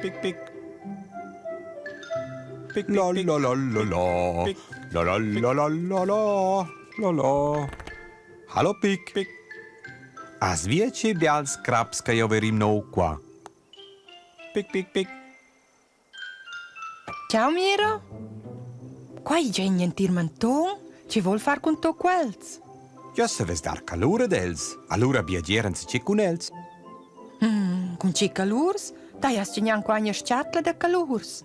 Pic pic. Pic la la la la la. La la la la la la. La la. Hallo Pic. Pic. A zvieci bial skrapska jo verim no qua. Pic pic pic. Ciao Miro. Quai genien tirmanton, ci vuol far con to quels. Ja se ves dar calur dels. Allura biagierens ci con els. Con ci calurs, dai has genian quagna schatla da calurs.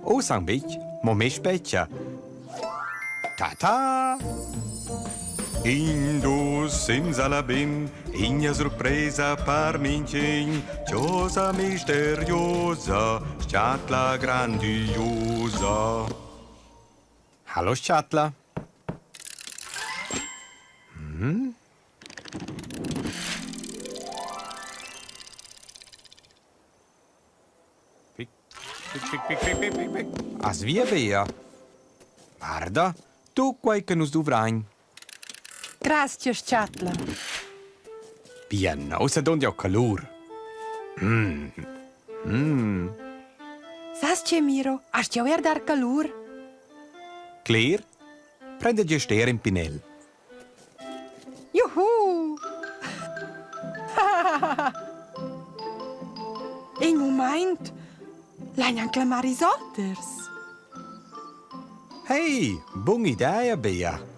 O sang bic, mo me speccia. Ta-ta! Indus senza la ben, igna sorpresa par nincin, cosa misteriosa, schatla grandiosa. Hallo schatla. Pic, pic, pic, pic, pic, pic, pic, pic. As via via. Guarda, tu quai che nus duvrain. Grazie schatla. Bien, außer don ja calur. Sas ce Miro, has già ver dar calur? Claire, prende gester in pinel. Juhu! In moment, l'han clamaris otters. Hey, buona idea, Bea.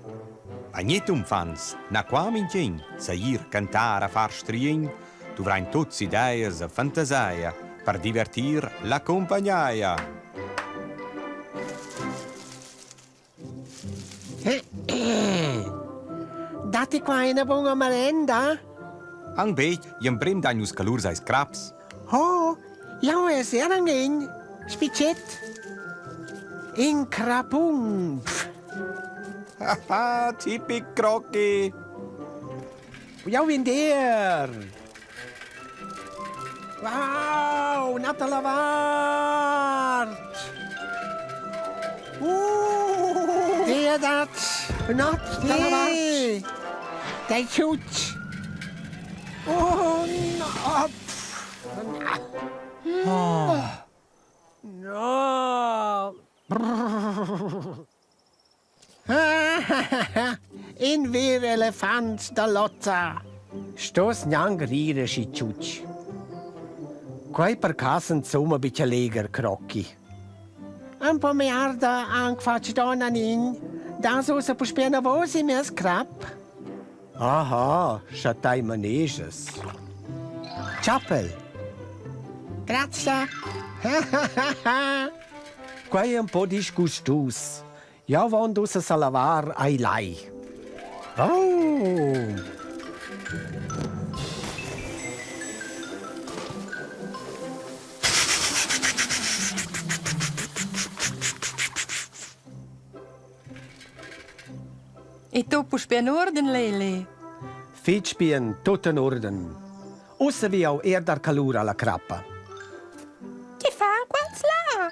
Agnet Uffants, na qua mincin, sair, cantare, far strien, duvrain tuts ideas e fantasia per divertir la compagnaia. Date qua una buona merenda? Ang beit, jem brim dainus calur sais craps. Oh, jau è serangin. Spicet. In crapung. Haha, typisch Crocky. Jau in der. Wow, nata lavart. Der dat. Not de lavart. De chut. Oh, no. No. In weer elefant da lotta. Stos njang rire si ciuc. Quai per casen zoma bicia leger crocchi. Un po' mearda anc fac donna nin. Da so se puspena vosi mes crap. Aha, schatai maneges. Chapel. Grazie. Quai un po' disgustus. Ja vandu se salavar ai lai. Oh! E tu puoi in orden, Lele. Fitch bien tot in orden. Osse vi au dar calur alla crapa. Che fa quels là?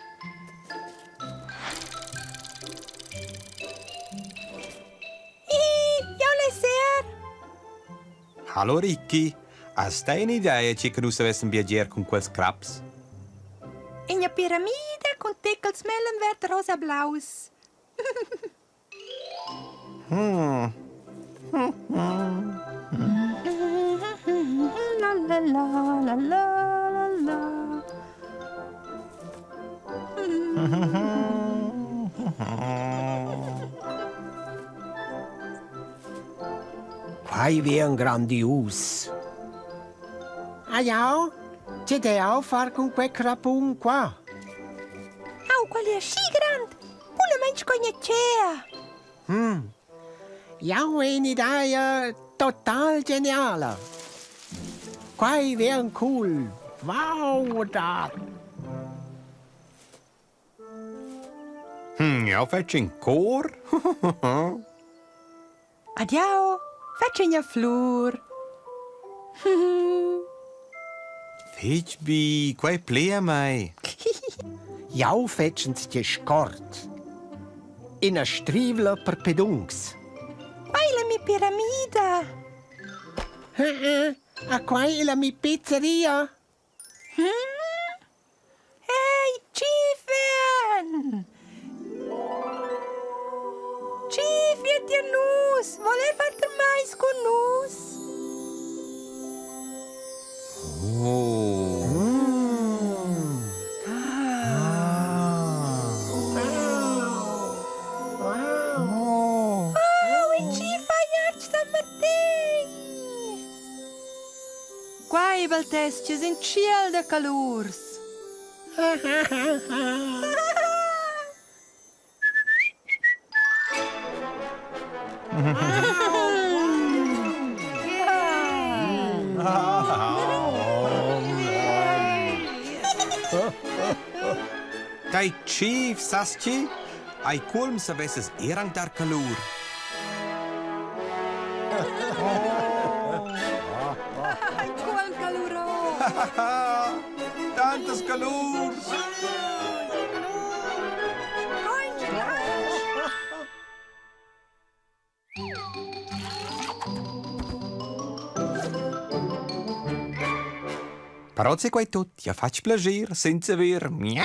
Hallo Ricky, hast du eine Idee, ci che nus avessem viaggier con quels craps? In una piramide con piccoli smellen verd rosa blaus. La la la la la la. Quai vien grandius. Ah ja, c'è da far con quel crapun qua. Au, qual è schi grand. Una mensch cognecea. Ja, un'idea total geniale. Quai vien cool. Wow, da. Ja, faccio in cor. Adiao, faccio una flor. Fitch bi, quai plea mai. Jau fetschens die Skort. In a strivla per pedungs. Quai la mi piramida. A quai la mi pizzeria. stesces in ciel de calurs. Tai chief, sasci? Ai culm să veses erang dar calur. Qual caluro! Tantas calurs! Parozzi quai tut, ja faci plagir senza ver miau.